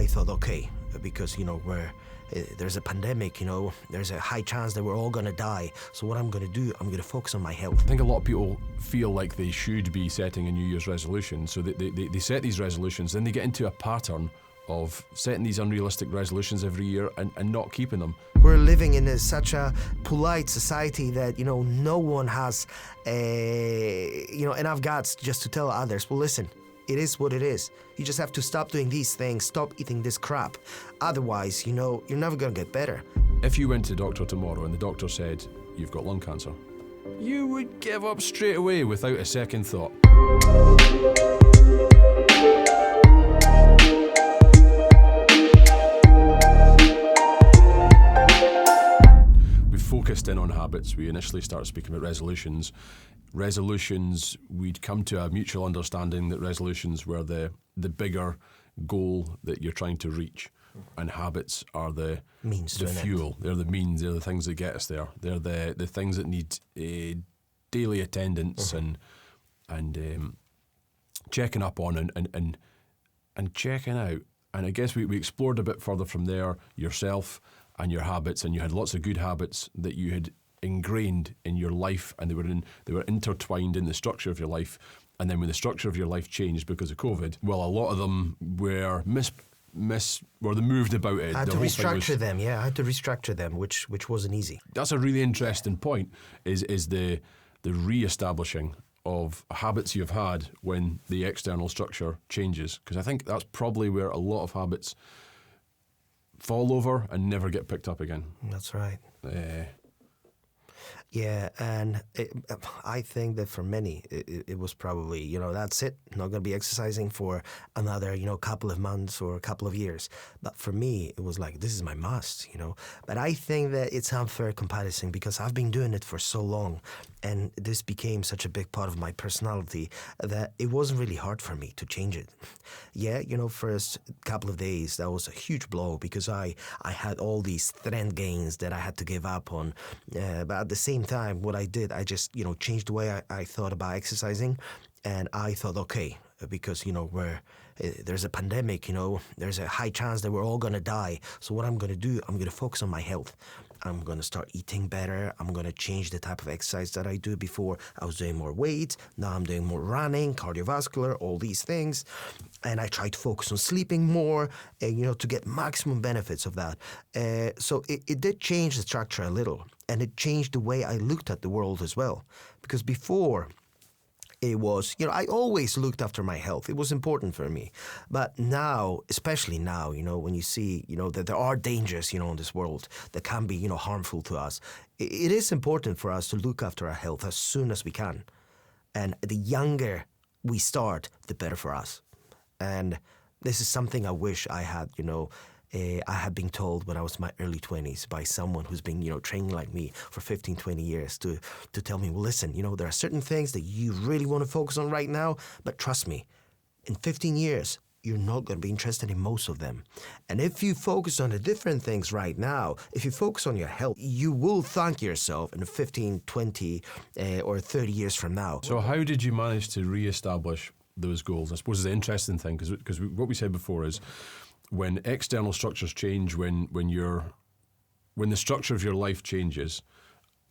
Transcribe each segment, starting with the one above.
I thought, okay, because, there's a pandemic, there's a high chance that we're all going to die. So what I'm going to do, I'm going to focus on my health. I think a lot of people feel like they should be setting a New Year's resolution. So they set these resolutions, then they get into a pattern of setting these unrealistic resolutions every year and not keeping them. We're living in such a polite society that, no one has, enough guts just to tell others, well, listen, it is what it is. You just have to stop doing these things, stop eating this crap. Otherwise, you're never going to get better. If you went to the doctor tomorrow and the doctor said, you've got lung cancer, you would give up straight away without a second thought. We focused in on habits. We initially started speaking about resolutions. We'd come to a mutual understanding that resolutions were the bigger goal that you're trying to reach, and habits are the means to the fuel. They're the means. They're the things that get us there. They're the things that need daily attendance and checking up on and checking out. And I guess we explored a bit further from there, yourself and your habits, and you had lots of good habits that you had ingrained in your life, and they were intertwined in the structure of your life. And then when the structure of your life changed because of COVID, well, a lot of them were they moved about it. I had to restructure them. Yeah, I had to restructure them, which wasn't easy. That's a really interesting point. Is the re-establishing of habits you've had when the external structure changes, because I think that's probably where a lot of habits fall over and never get picked up again. That's right. Yeah, and I think that for many, it was probably, that's it. Not going to be exercising for another, couple of months or a couple of years. But for me, it was like, this is my must, But I think that it's unfair comparison because I've been doing it for so long, and this became such a big part of my personality that it wasn't really hard for me to change it. Yeah, first couple of days, that was a huge blow because I had all these strength gains that I had to give up on. But at the same time, what I did, I just, changed the way I thought about exercising. And I thought, okay, because, there's a pandemic, there's a high chance that we're all going to die. So what I'm going to do, I'm going to focus on my health. I'm going to start eating better. I'm going to change the type of exercise that I do. Before I was doing more weight. Now I'm doing more running, cardiovascular, all these things. And I try to focus on sleeping more, to get maximum benefits of that. So it did change the structure a little. And it changed the way I looked at the world as well. Because before, it was, I always looked after my health. It was important for me. But now, especially now, when you see, that there are dangers, in this world that can be, harmful to us, it is important for us to look after our health as soon as we can. And the younger we start, the better for us. And this is something I wish I had, I had been told when I was in my early 20s by someone who's been, training like me for 15, 20 years to tell me, well, listen, there are certain things that you really want to focus on right now, but trust me, in 15 years, you're not going to be interested in most of them. And if you focus on the different things right now, if you focus on your health, you will thank yourself in 15, 20, or 30 years from now. So how did you manage to re-establish those goals? I suppose the interesting thing, because what we said before is, when external structures change, when the structure of your life changes,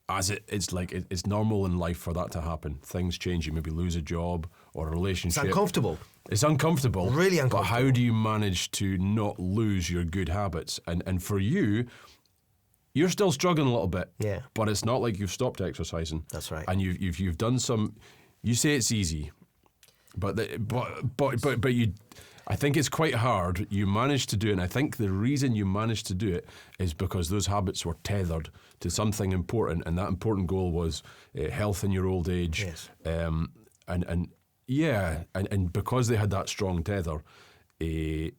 it's normal in life for that to happen. Things change. You maybe lose a job or a relationship. It's uncomfortable. It's uncomfortable. Really uncomfortable. But how do you manage to not lose your good habits? And for you, you're still struggling a little bit. Yeah. But it's not like you've stopped exercising. That's right. And you've done some. You say it's easy, but you. I think it's quite hard. You managed to do it, and I think the reason you managed to do it is because those habits were tethered to something important, and that important goal was health in your old age. Yes. And because they had that strong tether, I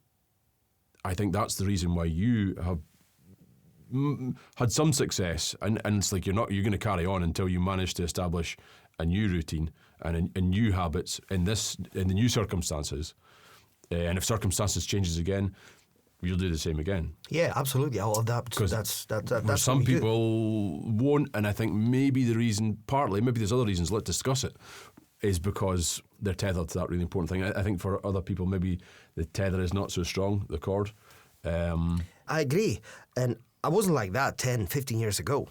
think that's the reason why you have had some success, and it's like you're going to carry on until you manage to establish a new routine and new habits in the new circumstances. And if circumstances changes again, you'll do the same again. Yeah, absolutely. I'll adapt. Because that's some people won't, and I think maybe the reason, partly, maybe there's other reasons. Let's discuss it. Is because they're tethered to that really important thing. I think for other people, maybe the tether is not so strong, the cord. I agree. And I wasn't like that 10, 15 years ago.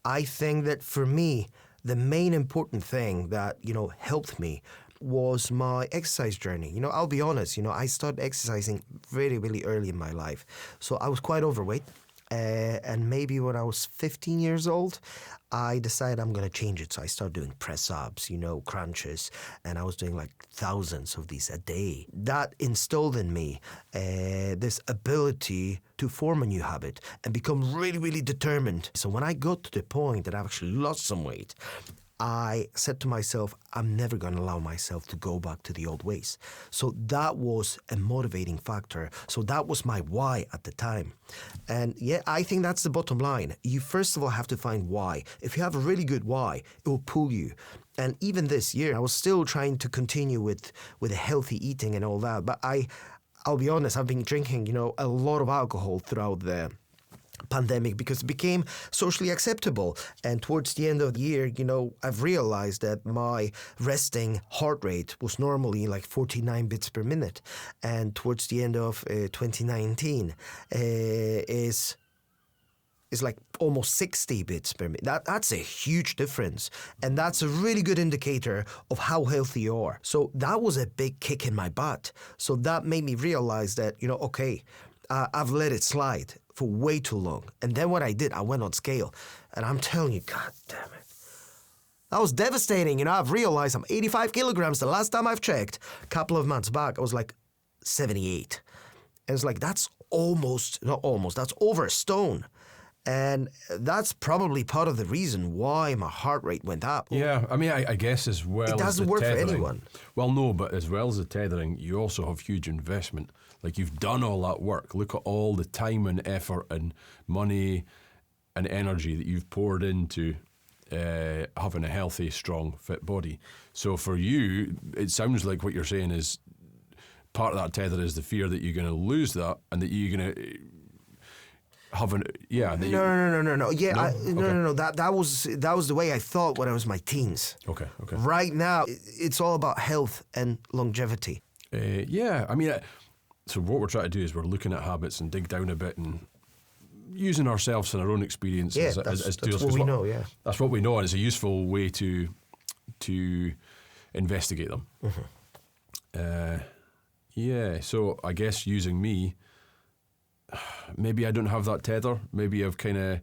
I think that for me, the main important thing that, helped me was my exercise journey. I'll be honest, I started exercising really, really early in my life. So I was quite overweight. And maybe when I was 15 years old, I decided I'm going to change it. So I started doing press-ups, crunches, and I was doing like thousands of these a day. That instilled in me this ability to form a new habit and become really, really determined. So when I got to the point that I actually lost some weight, I said to myself, I'm never going to allow myself to go back to the old ways. So that was a motivating factor. So that was my why at the time. And yeah, I think that's the bottom line. You first of all have to find why. If you have a really good why, it will pull you. And even this year, I was still trying to continue with a healthy eating and all that. But I'll be honest, I've been drinking, a lot of alcohol throughout the pandemic because it became socially acceptable. And towards the end of the year, I've realized that my resting heart rate was normally like 49 beats per minute. And towards the end of 2019 is like almost 60 beats per minute. That's a huge difference. And that's a really good indicator of how healthy you are. So that was a big kick in my butt. So that made me realize that, I've let it slide for way too long. And then what I did, I went on scale. And I'm telling you, God damn it. That was devastating. I've realized I'm 85 kilograms. The last time I've checked, a couple of months back, I was like 78. And it's like, that's that's over a stone. And that's probably part of the reason why my heart rate went up. Yeah, I mean, I guess as well it as doesn't work tethering, for anyone. Well, no, but as well as the tethering, you also have huge investment. Like, you've done all that work. Look at all the time and effort and money and energy that you've poured into having a healthy, strong, fit body. So for you, it sounds like what you're saying is part of that tether is the fear that you're going to lose that and that you're going to have an... Yeah. No. Yeah, No? That was the way I thought when I was my teens. Okay. Right now, it's all about health and longevity. Yeah, I mean... So what we're trying to do is we're looking at habits and dig down a bit and using ourselves and our own experiences as tools. That's what we know, yeah. That's what we know, and it's a useful way to investigate them. Yeah, so I guess using me, maybe I don't have that tether. Maybe I've kind of...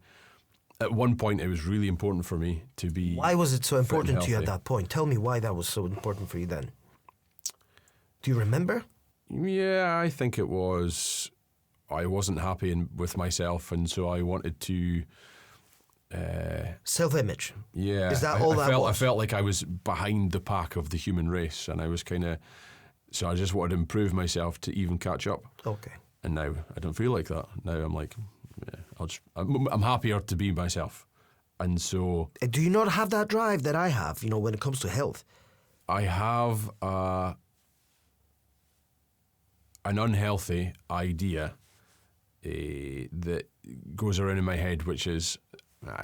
At one point, it was really important for me to be... Why was it so important to you at healthy. that point? Tell me why that was so important for you then. Do you remember? Yeah, I think it was... I wasn't happy with myself, and so I wanted to... Self-image. Yeah. Is that all that was? I felt like I was behind the pack of the human race, and I was kind of... So I just wanted to improve myself to even catch up. Okay. And now I don't feel like that. Now I'm like, yeah, I'm happier to be myself. And so... Do you not have that drive that I have, when it comes to health? I have an unhealthy idea that goes around in my head, which is,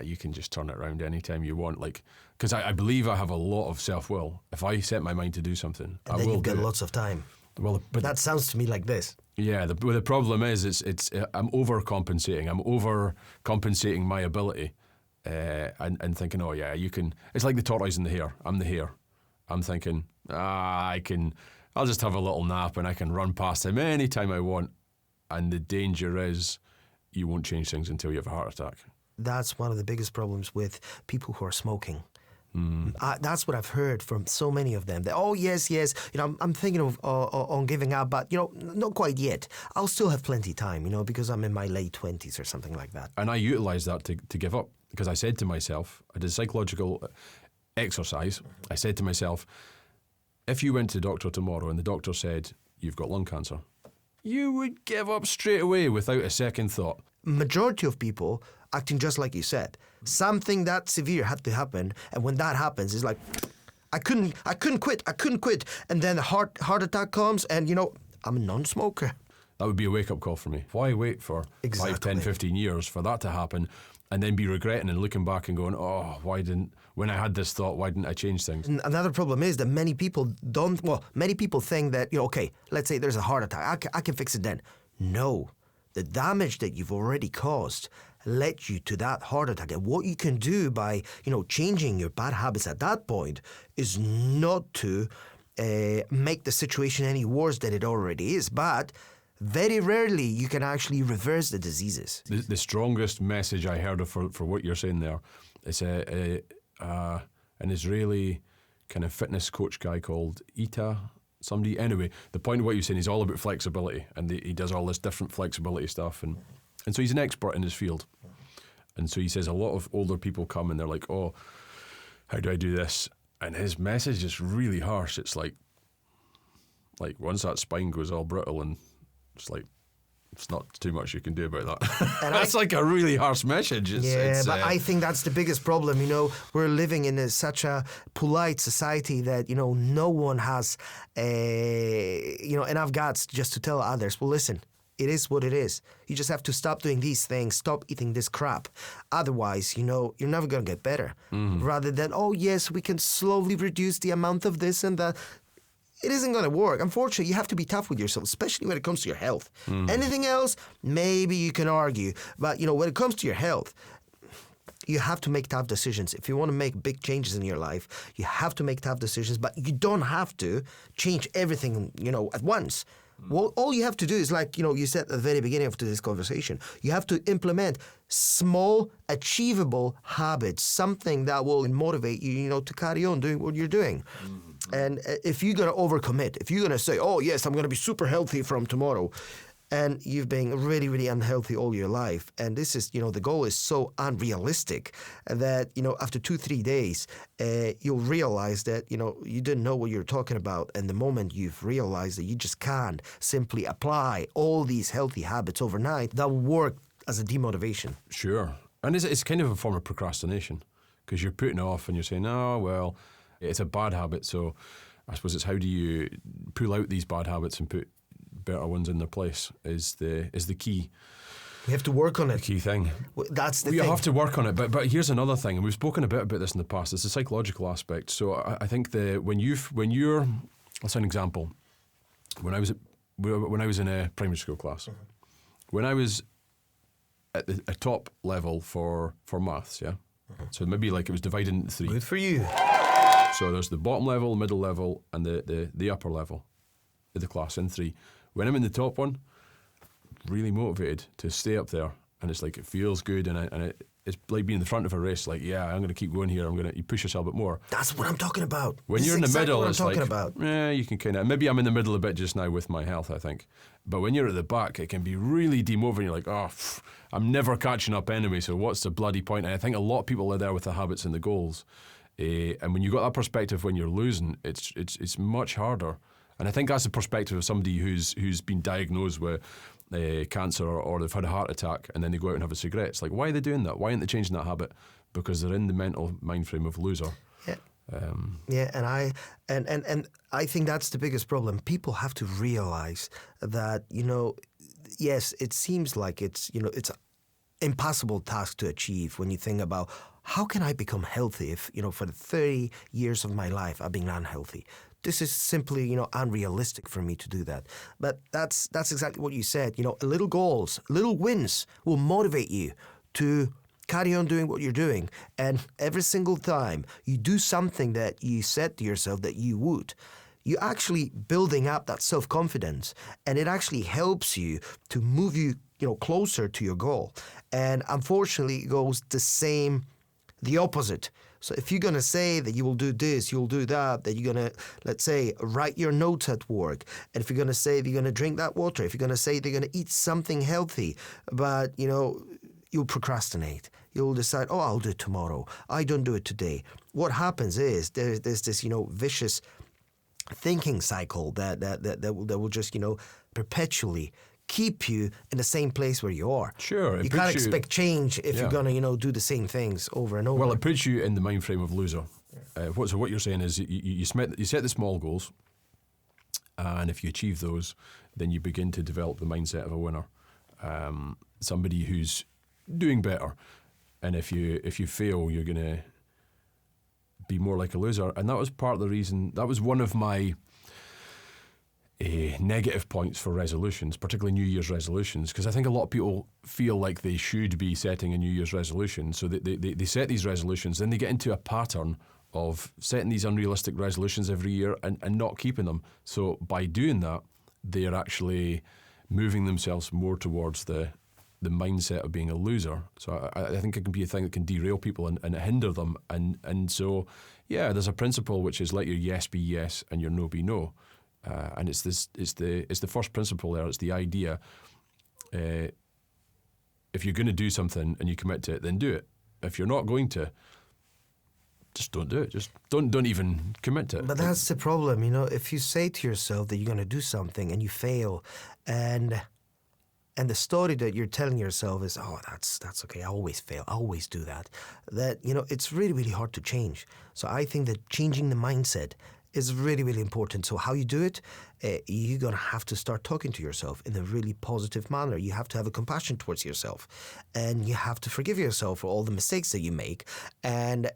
you can just turn it around anytime you want. Like, because I believe I have a lot of self-will. If I set my mind to do something, I will do it. And then you've got lots of time. Well, but that sounds to me like this. Yeah, the problem is it's I'm overcompensating. I'm overcompensating my ability and thinking, oh yeah, you can... It's like the tortoise and the hare. I'm the hare. I'm thinking, I'll just have a little nap and I can run past him anytime I want. And the danger is you won't change things until you have a heart attack. That's one of the biggest problems with people who are smoking. That's what I've heard from so many of them. That, oh, yes, I'm thinking of on giving up, but, not quite yet. I'll still have plenty of time, because I'm in my late 20s or something like that. And I utilised that to give up, because I said to myself, I did psychological exercise. I said to myself, if you went to the doctor tomorrow and the doctor said, you've got lung cancer, you would give up straight away without a second thought. Majority of people acting just like you said. Something that severe had to happen, and when that happens, it's like, I couldn't quit, and then the heart attack comes, and I'm a non-smoker. That would be a wake-up call for me. Why wait for 5, 10, 15 years for that to happen and then be regretting and looking back and going, oh, when I had this thought, why didn't I change things? Another problem is that many people many people think that, okay, let's say there's a heart attack, I can fix it then. No, the damage that you've already caused led you to that heart attack. And what you can do by, changing your bad habits at that point is not to make the situation any worse than it already is, but very rarely you can actually reverse the diseases. The strongest message I heard of for what you're saying there is an Israeli kind of fitness coach guy called Ita somebody. Anyway, the point of what you're saying is all about flexibility, and he does all this different flexibility stuff, and so he's an expert in his field. And so he says a lot of older people come and they're like, oh, how do I do this? And his message is really harsh. It's like once that spine goes all brittle, and it's not too much you can do about that. And that's like a really harsh message. But I think that's the biggest problem. We're living in such a polite society that, no one has, enough guts just to tell others, well, listen, it is what it is. You just have to stop doing these things, stop eating this crap. Otherwise, you're never going to get better. Rather than, oh, yes, we can slowly reduce the amount of this and that. It isn't going to work. Unfortunately, you have to be tough with yourself, especially when it comes to your health. Anything else, maybe you can argue. But, when it comes to your health, you have to make tough decisions. If you want to make big changes in your life, you have to make tough decisions, but you don't have to change everything, at once. Well, all you have to do is you said at the very beginning of this conversation, you have to implement small, achievable habits, something that will motivate you, to carry on doing what you're doing. And if you're going to overcommit, if you're going to say, oh, yes, I'm going to be super healthy from tomorrow, and you've been really, really unhealthy all your life, and this is, the goal is so unrealistic that, after 2-3 days, you'll realize that, you didn't know what you're talking about. And the moment you've realized that you just can't simply apply all these healthy habits overnight, that will work as a demotivation. Sure. And it's kind of a form of procrastination, because you're putting off and you're saying, oh, well, it's a bad habit. So I suppose it's how do you pull out these bad habits and put better ones in their place is the key. We have to work on it. The key thing. That's the thing. You have to work on it. But here's another thing, and we've spoken a bit about this in the past. It's the psychological aspect. So I think when you're, that's an example. When I was in a primary school class, when I was at a top level for maths, yeah. So maybe it was divided into 3. Good for you. So there's the bottom level, middle level, and the upper level of the class in 3. When I'm in the top one, really motivated to stay up there, and it's it feels good, and it's like being in the front of a race. I'm going to keep going here. You push yourself a bit more. That's what I'm talking about. When you're in the middle, it's about. You can kind of. Maybe I'm in the middle a bit just now with my health, I think. But when you're at the back, it can be really demotivating. You're like, I'm never catching up anyway. So what's the bloody point? And I think a lot of people are there with the habits and the goals. And when you got that perspective when you're losing, it's much harder. And I think that's the perspective of somebody who's been diagnosed with cancer or they've had a heart attack and then they go out and have a cigarette. It's why are they doing that? Why aren't they changing that habit? Because they're in the mental mind frame of loser. Yeah. And I think that's the biggest problem. People have to realize that, yes, it seems like it's an impossible task to achieve when you think about how can I become healthy if, for the 30 years of my life I've been unhealthy. This is simply, unrealistic for me to do that. But that's exactly what you said. Little goals, little wins will motivate you to carry on doing what you're doing. And every single time you do something that you said to yourself that you would, you're actually building up that self-confidence, and it actually helps you to move you, closer to your goal. And unfortunately, it goes the opposite. So if you're going to say that you will do this, you'll do that you're going to, let's say, write your notes at work, and if you're going to say that you're going to drink that water, if you're going to say they're going to eat something healthy, but, you'll procrastinate. You'll decide, I'll do it tomorrow. I don't do it today. What happens is there's this, vicious thinking cycle that will just, perpetually keep you in the same place where you are. Sure. You can't expect change if you're going to, do the same things over and over. Well, it puts you in the mind frame of loser. So what you're saying is you set the small goals, And if you achieve those, then you begin to develop the mindset of a winner, somebody who's doing better. And if you fail, you're going to be more like a loser. And that was part of the reason, that was one of my negative points for resolutions, particularly New Year's resolutions, because I think a lot of people feel like they should be setting a New Year's resolution. So they set these resolutions, then they get into a pattern of setting these unrealistic resolutions every year and not keeping them. So by doing that, they are actually moving themselves more towards the mindset of being a loser. So I think it can be a thing that can derail people and hinder them. And so, yeah, there's a principle which is let your yes be yes and your no be no. And it's the first principle there. It's the idea. If you're going to do something and you commit to it, then do it. If you're not going to, just don't do it. Just don't even commit to it. But that's the problem, you know. If you say to yourself that you're going to do something and you fail, and the story that you're telling yourself is, oh, that's okay, I always fail, I always do that. That, you know, it's really, really hard to change. So I think that changing the mindset is really, really important. So how you do it, you're going to have to start talking to yourself in a really positive manner. You have to have a compassion towards yourself. And you have to forgive yourself for all the mistakes that you make. And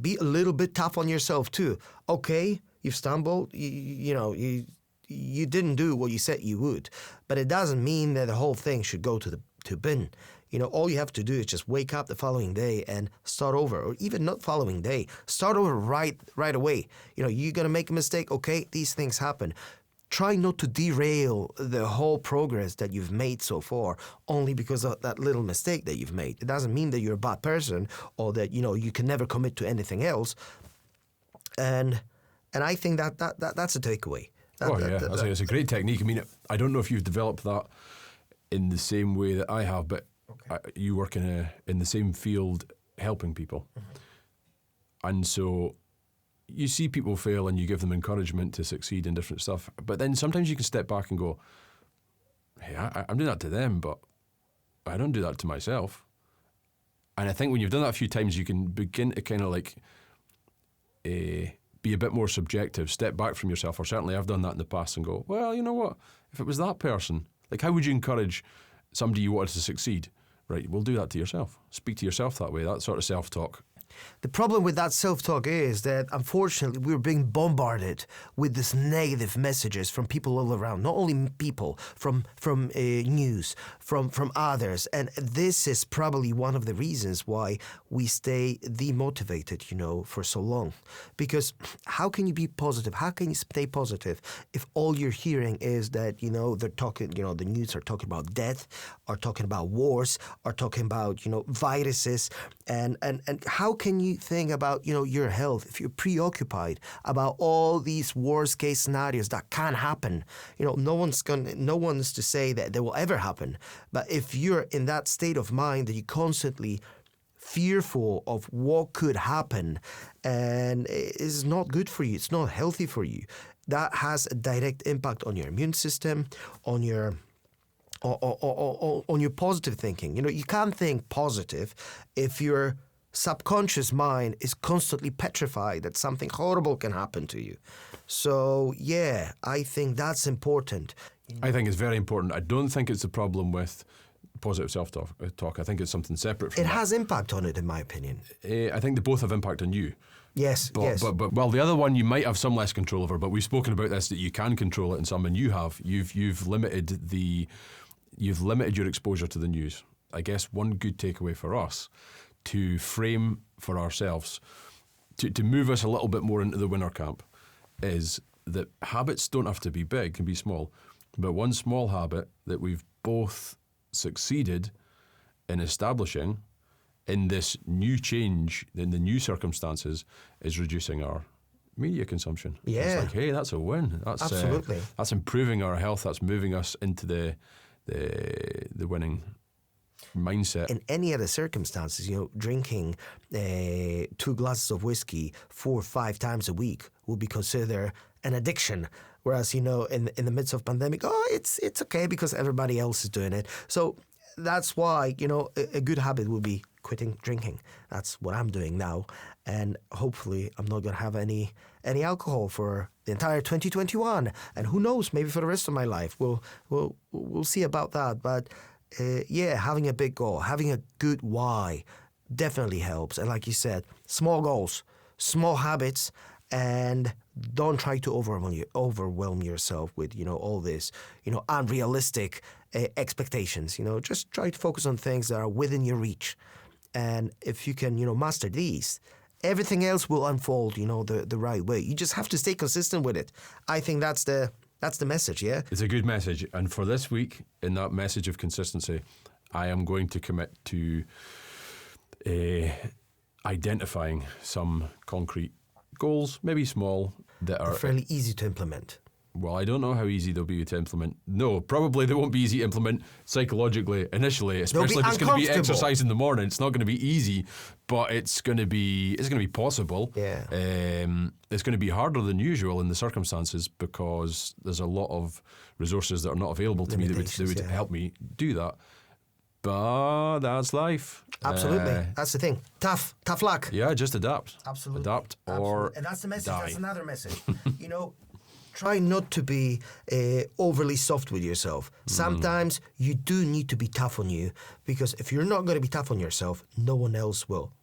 be a little bit tough on yourself too. Okay, you've stumbled, you didn't do what you said you would. But it doesn't mean that the whole thing should go to bin. You know, all you have to do is just wake up the following day and start over, or even not following day, start over right away. You know, you're going to make a mistake. Okay, these things happen. Try not to derail the whole progress that you've made so far only because of that little mistake that you've made. It doesn't mean that you're a bad person or that, you know, you can never commit to anything else. And I think that's a takeaway. I think it's a great technique. I mean, I don't know if you've developed that in the same way that I have, but you work in the same field helping people. Mm-hmm. And so you see people fail and you give them encouragement to succeed in different stuff. But then sometimes you can step back and go, hey, I'm doing that to them, but I don't do that to myself. And I think when you've done that a few times, you can begin to kind of like be a bit more subjective, step back from yourself, or certainly I've done that in the past and go, well, you know what, if it was that person, like how would you encourage somebody you wanted to succeed? Right, we'll do that to yourself. Speak to yourself that way, that sort of self-talk. The problem with that self-talk is that, unfortunately, we're being bombarded with these negative messages from people all around. Not only people, from news, from others. And this is probably one of the reasons why we stay demotivated, you know, for so long. Because how can you be positive? How can you stay positive if all you're hearing is that, you know, they're talking, you know, the news are talking about death, are talking about wars, are talking about, you know, viruses, and how can you think about, you know, your health if you're preoccupied about all these worst case scenarios that can happen? You know, no one's to say that they will ever happen. But if you're in that state of mind that you're constantly fearful of what could happen, and it's not good for you, it's not healthy for you, that has a direct impact on your immune system, on your positive thinking. You know, you can't think positive if your subconscious mind is constantly petrified that something horrible can happen to you. So, yeah, I think that's important. I think it's very important. I don't think it's a problem with positive self-talk. I think it's something separate from it. It has impact on it, in my opinion. I think they both have impact on you. Yes, yes. But well, the other one you might have some less control over, but we've spoken about this, that you can control it in some, and you have. You've limited your exposure to the news. I guess one good takeaway for us to frame for ourselves, to move us a little bit more into the winner camp, is that habits don't have to be big, can be small. But one small habit that we've both succeeded in establishing in this new change, in the new circumstances, is reducing our media consumption. Yeah. It's like, hey, that's a win. That's absolutely. That's improving our health. That's moving us into the winning mindset. In any other circumstances, you know, drinking 2 glasses of whiskey 4 or 5 times a week will be considered an addiction. Whereas, you know, in the midst of pandemic, it's okay because everybody else is doing it. So that's why, you know, a good habit would be quitting drinking. That's what I'm doing now, and hopefully I'm not gonna have any alcohol for the entire 2021, and who knows, maybe for the rest of my life. We'll see about that. But having a big goal, having a good why, definitely helps. And like you said, small goals, small habits, and don't try to overwhelm yourself with all this unrealistic expectations. Just try to focus on things that are within your reach, and if you can master these, everything else will unfold the right way. You just have to stay consistent with it. I think that's the message. Yeah, it's a good message. And for this week, in that message of consistency, I am going to commit to identifying some concrete goals, maybe small, that are fairly easy to implement. Well, I don't know how easy they'll be to implement. No, probably they won't be easy to implement psychologically initially, especially if it's going to be exercise in the morning. It's not going to be easy, but it's going to be possible. Yeah. It's going to be harder than usual in the circumstances because there's a lot of resources that are not available to me that would help me do that. But that's life. Absolutely. That's the thing. Tough luck. Yeah, just adapt. Absolutely. Adapt or And that's the message. Die. That's another message. Try not to be overly soft with yourself. Sometimes you do need to be tough on you, because if you're not going to be tough on yourself, no one else will.